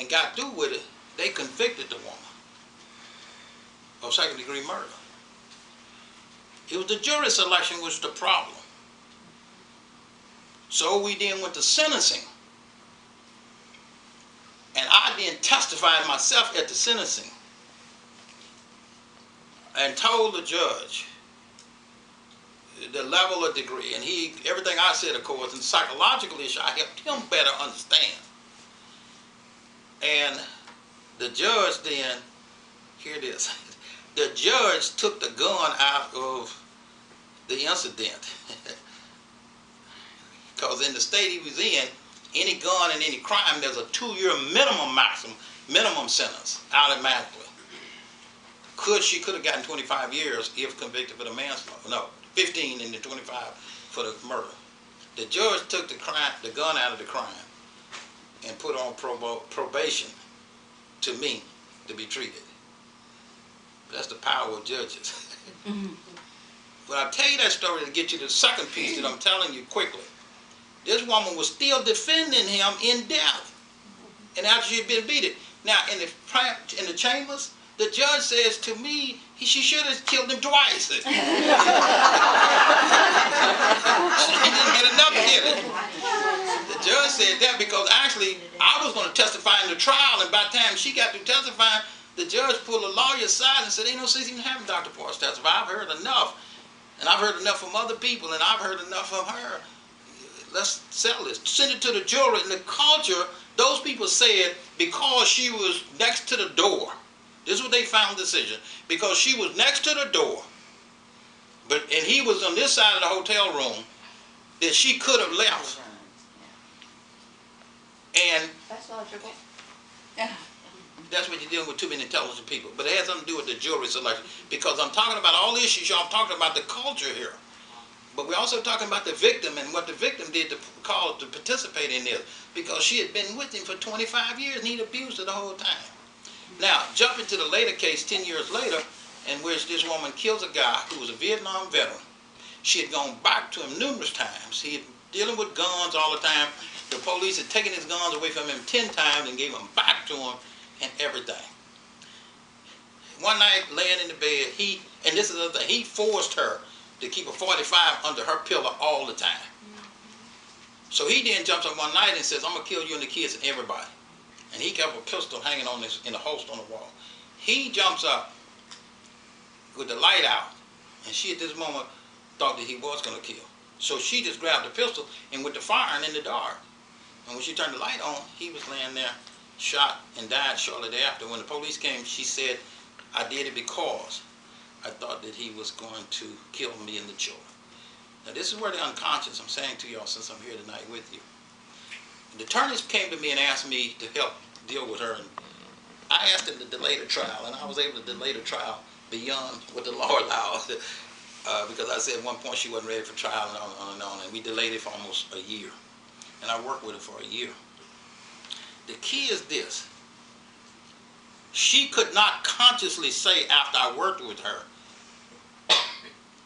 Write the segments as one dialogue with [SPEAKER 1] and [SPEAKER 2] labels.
[SPEAKER 1] and got through with it, they convicted the woman of second-degree murder. It was the jury selection was the problem. So we then went to sentencing. And I then testified myself at the sentencing and told the judge the level of degree. And everything I said, of course, and psychological issue, I helped him better understand. And the judge then, here it is, the judge took the gun out of the incident. Because in the state he was in, any gun and any crime, there's a 2-year minimum sentence automatically. She could have gotten 25 years if convicted for the manslaughter. No, 15 and then 25 for the murder. The judge took the gun out of the crime and put on probation to me to be treated. That's the power of judges. But I'll tell you that story to get you to the second piece that I'm telling you quickly. This woman was still defending him in death, and after she had been beaten. Now, in the chambers, the judge says to me, she should have killed him twice. She didn't get enough killing. The judge said that because actually I was going to testify in the trial, and by the time she got through testifying, the judge pulled a lawyer aside and said, ain't no sense even having Dr. Parks testify. I've heard enough. And I've heard enough from other people, and I've heard enough from her. Let's settle this. Send it to the jury. In the culture, those people said because she was next to the door. This is what they found the decision. Because she was next to the door, and he was on this side of the hotel room, that she could have left. And
[SPEAKER 2] that's logical.
[SPEAKER 1] That's what you're dealing with too many intelligent people. But it has something to do with the jury selection. Because I'm talking about all issues, y'all talking about the culture here. But we're also talking about the victim and what the victim did to participate in this. Because she had been with him for 25 years and he'd abused her the whole time. Now, jumping to the later case 10 years later, in which this woman kills a guy who was a Vietnam veteran. She had gone back to him numerous times. He had dealing with guns all the time. The police had taken his guns away from him 10 times and gave them back to him and everything. One night, laying in the bed, and this is the other thing, he forced her to keep a 45 under her pillow all the time. So he then jumps up one night and says, I'm going to kill you and the kids and everybody. And he kept a pistol hanging on in a holster on the wall. He jumps up with the light out, and she at this moment thought that he was going to kill. So she just grabbed the pistol and went to firing in the dark. And when she turned the light on, he was laying there, shot and died shortly thereafter. When the police came, she said, I did it because I thought that he was going to kill me and the children. Now this is where the unconscious, I'm saying to y'all since I'm here tonight with you. The attorneys came to me and asked me to help deal with her. And I asked them to delay the trial, and I was able to delay the trial beyond what the law allowed. Because I said at one point she wasn't ready for trial and on and on. And we delayed it for almost a year. And I worked with her for a year. The key is this. She could not consciously say after I worked with her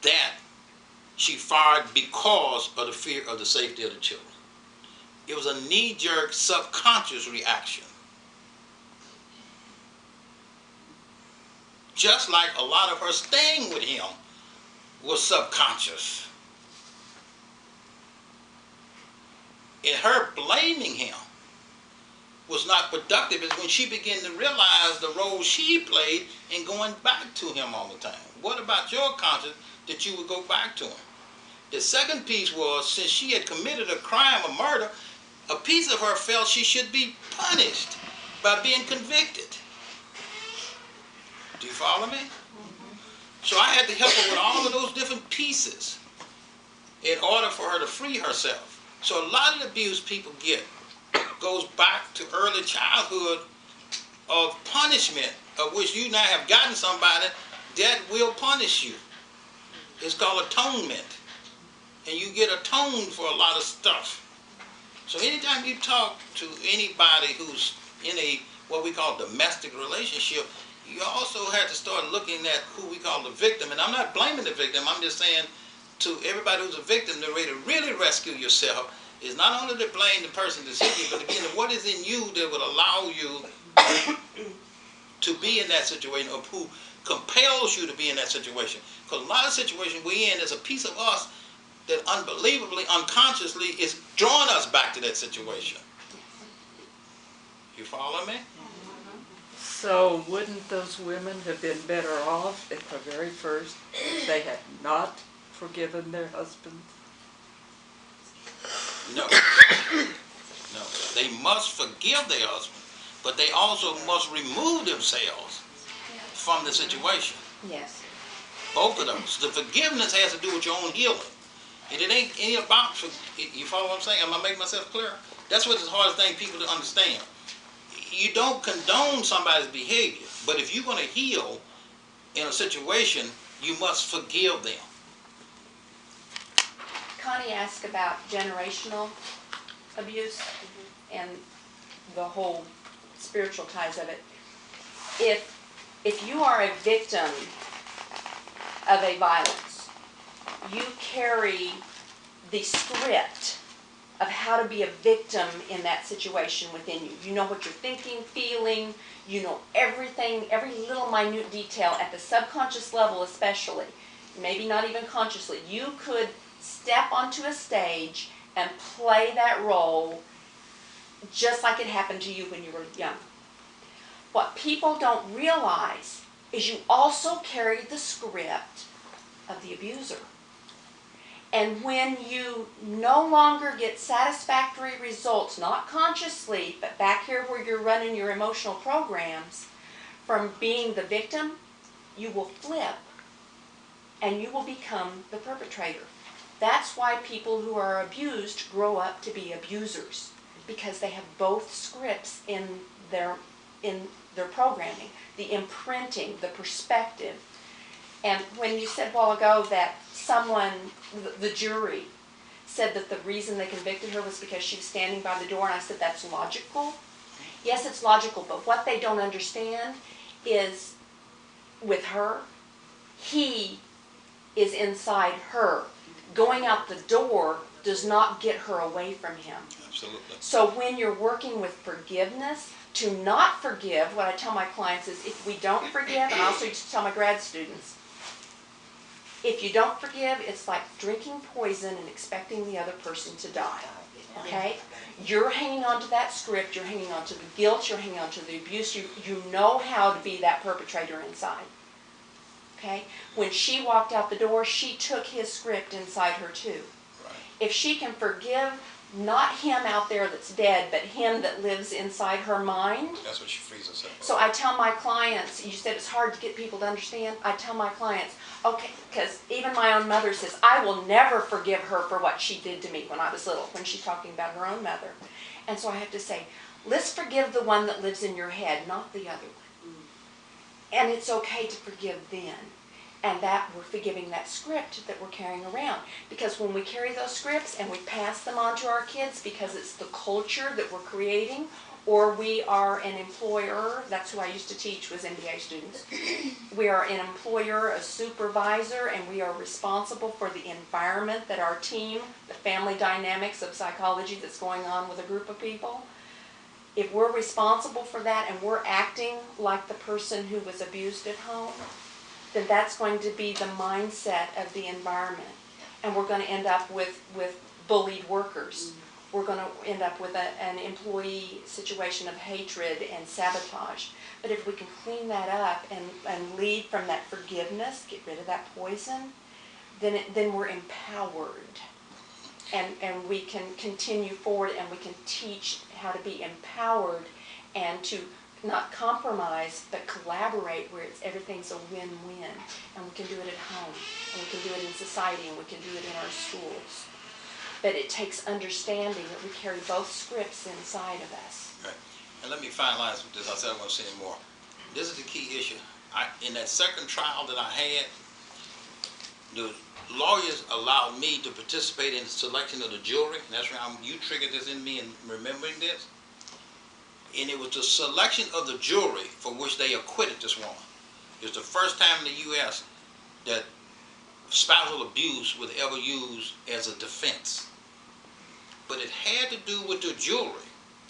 [SPEAKER 1] that she fired because of the fear of the safety of the children. It was a knee-jerk subconscious reaction. Just like a lot of her staying with him was subconscious. And her blaming him was not productive is when she began to realize the role she played in going back to him all the time. What about your conscience that you would go back to him? The second piece was, since she had committed a crime of murder, a piece of her felt she should be punished by being convicted. Do you follow me? So I had to help her with all of those different pieces in order for her to free herself. So a lot of the abuse people get goes back to early childhood of punishment, of which you now have gotten somebody that will punish you. It's called atonement. And you get atoned for a lot of stuff. So anytime you talk to anybody who's in a what we call domestic relationship, you also have to start looking at who we call the victim. And I'm not blaming the victim. I'm just saying to everybody who's a victim, they're ready to really rescue yourself. is not only to blame the person that's hit you, but again, what is in you that would allow you to be in that situation, or who compels you to be in that situation. Because a lot of situations we're in, there's a piece of us that unbelievably, unconsciously is drawing us back to that situation. You follow me?
[SPEAKER 2] So wouldn't those women have been better off at the very first if they had not forgiven their husbands?
[SPEAKER 1] No. No. They must forgive their husband, but they also must remove themselves from the situation.
[SPEAKER 3] Yes.
[SPEAKER 1] Both of those. The forgiveness has to do with your own healing. And it ain't about, you follow what I'm saying? Am I making myself clear? That's what's the hardest thing people to understand. You don't condone somebody's behavior, but if you're going to heal in a situation, you must forgive them.
[SPEAKER 3] Connie asked about generational abuse and the whole spiritual ties of it. If you are a victim of a violence, you carry the script of how to be a victim in that situation within you. You know what you're thinking, feeling, you know everything, every little minute detail at the subconscious level especially, maybe not even consciously. You could step onto a stage and play that role just like it happened to you when you were young. What people don't realize is you also carry the script of the abuser. And when you no longer get satisfactory results, not consciously, but back here where you're running your emotional programs, from being the victim, you will flip and you will become the perpetrator. That's why people who are abused grow up to be abusers, because they have both scripts in their programming, the imprinting, the perspective. And when you said a while ago that someone, the jury, said that the reason they convicted her was because she was standing by the door, and I said that's logical. Yes, it's logical, but what they don't understand is with her, he is inside her. Going out the door does not get her away from him.
[SPEAKER 1] Absolutely.
[SPEAKER 3] So when you're working with forgiveness, to not forgive, what I tell my clients is if we don't forgive, and I also used to tell my grad students, if you don't forgive, it's like drinking poison and expecting the other person to die. Okay? You're hanging on to that script, you're hanging on to the guilt, you're hanging on to the abuse, you know how to be that perpetrator inside. Okay? When she walked out the door, she took his script inside her too.
[SPEAKER 1] Right.
[SPEAKER 3] If she can forgive not him out there that's dead, but him that lives inside her mind.
[SPEAKER 1] That's what she frees herself up.
[SPEAKER 3] So I tell my clients, you said it's hard to get people to understand. I tell my clients, okay, because even my own mother says, I will never forgive her for what she did to me when I was little, when she's talking about her own mother. And so I have to say, let's forgive the one that lives in your head, not the other one. And it's okay to forgive then. And that we're forgiving that script that we're carrying around. Because when we carry those scripts and we pass them on to our kids because it's the culture that we're creating, or we are an employer, that's who I used to teach was MBA students. We are an employer, a supervisor, and we are responsible for the environment that our team, the family dynamics of psychology that's going on with a group of people. If we're responsible for that and we're acting like the person who was abused at home, then that's going to be the mindset of the environment. And we're going to end up with bullied workers. We're going to end up with an employee situation of hatred and sabotage. But if we can clean that up and lead from that forgiveness, get rid of that poison, then we're empowered. And we can continue forward and we can teach how to be empowered and to not compromise, but collaborate where everything's a win-win. And we can do it at home, and we can do it in society, and we can do it in our schools. But it takes understanding that we carry both scripts inside of us.
[SPEAKER 1] Right. And let me finalize with this. I said I won't say any more. This is the key issue. In that second trial that I had, the lawyers allowed me to participate in the selection of the jury. That's how you triggered this in me in remembering this. And it was the selection of the jury for which they acquitted this woman. It's the first time in the U.S. that spousal abuse was ever used as a defense. but it had to do with the jury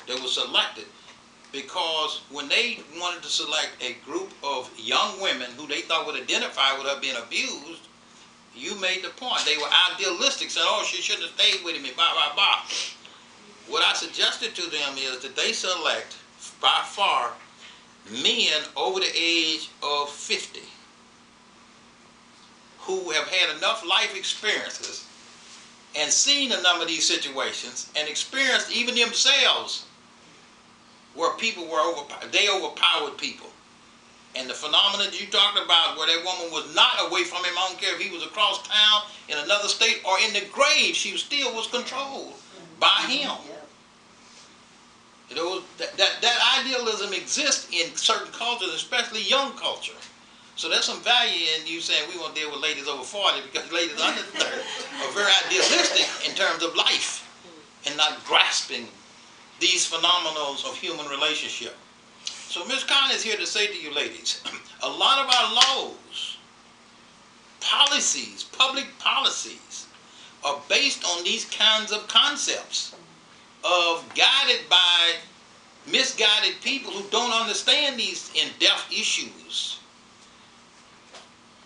[SPEAKER 1] that was selected, because when they wanted to select a group of young women who they thought would identify with her being abused, you made the point. They were idealistic, saying, oh, she shouldn't have stayed with me, blah, blah, blah. What I suggested to them is that they select, by far, men over the age of 50 who have had enough life experiences and seen a number of these situations and experienced even themselves where people were overpowered people. And the phenomenon that you talked about, where that woman was not away from him, I don't care if he was across town in another state or in the grave, she still was controlled by him. You know, that idealism exists in certain cultures, especially young culture. So there's some value in you saying we won't deal with ladies over 40, because ladies under 30 are very idealistic in terms of life and not grasping these phenomena of human relationship. So Ms. Connie is here to say to you ladies, a lot of our laws, policies, public policies, are based on these kinds of concepts of guided by misguided people who don't understand these in-depth issues.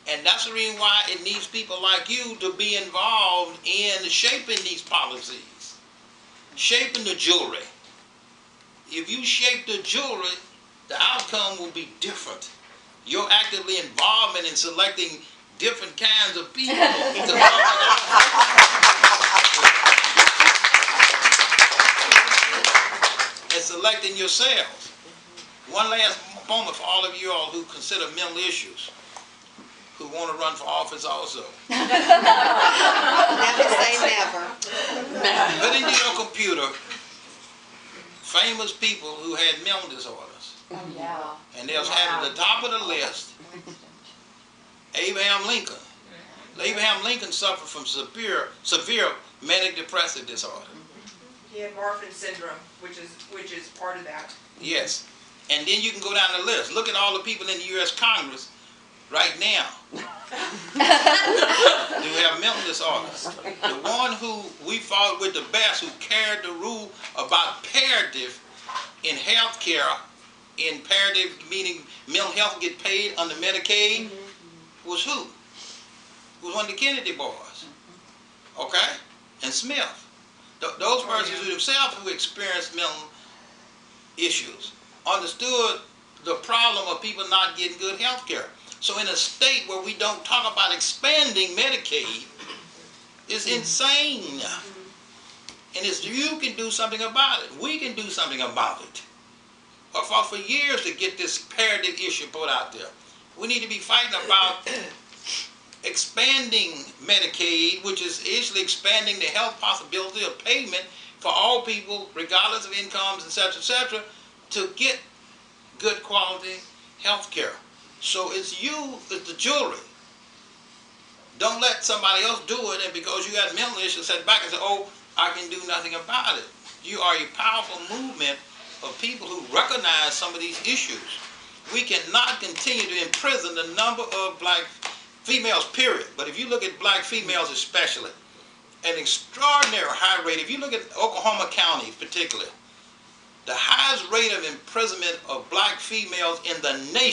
[SPEAKER 1] And that's the reason why it needs people like you to be involved in shaping these policies, shaping the jury. If you shape the jury, the outcome will be different. Your actively involvement in selecting different kinds of people and selecting yourselves. One last moment for all of you all who consider mental issues, who want to run for office also.
[SPEAKER 4] Never say never.
[SPEAKER 1] Put into your computer famous people who had mental disorders.
[SPEAKER 3] Oh, yeah.
[SPEAKER 1] And they'll have at the top of the list Abraham Lincoln. Abraham Lincoln suffered from severe manic depressive disorder.
[SPEAKER 5] He had Marfan syndrome, which is part of that.
[SPEAKER 1] Yes. And then you can go down the list. Look at all the people in the U.S. Congress right now who have mental disorders. The one who we fought with the best, who carried the rule about paritative in health care, in paritative meaning mental health get paid under Medicaid, was who? Was one of the Kennedy boys. Okay? And Smith. Those persons who themselves who experienced mental issues understood the problem of people not getting good health care. So in a state where we don't talk about expanding Medicaid, it's insane. And it's, you can do something about it. We can do something about it. I fought for years to get this paritative issue put out there. We need to be fighting about expanding Medicaid, which is actually expanding the health possibility of payment for all people, regardless of incomes, etc., to get good quality health care. So it's you, it's the jury. Don't let somebody else do it, and because you got mental issues, sit back and say, oh, I can do nothing about it. You are a powerful movement of people who recognize some of these issues. We cannot continue to imprison the number of black females, period. But if you look at black females especially, an extraordinary high rate. If you look at Oklahoma County particularly, the highest rate of imprisonment of black females in the nation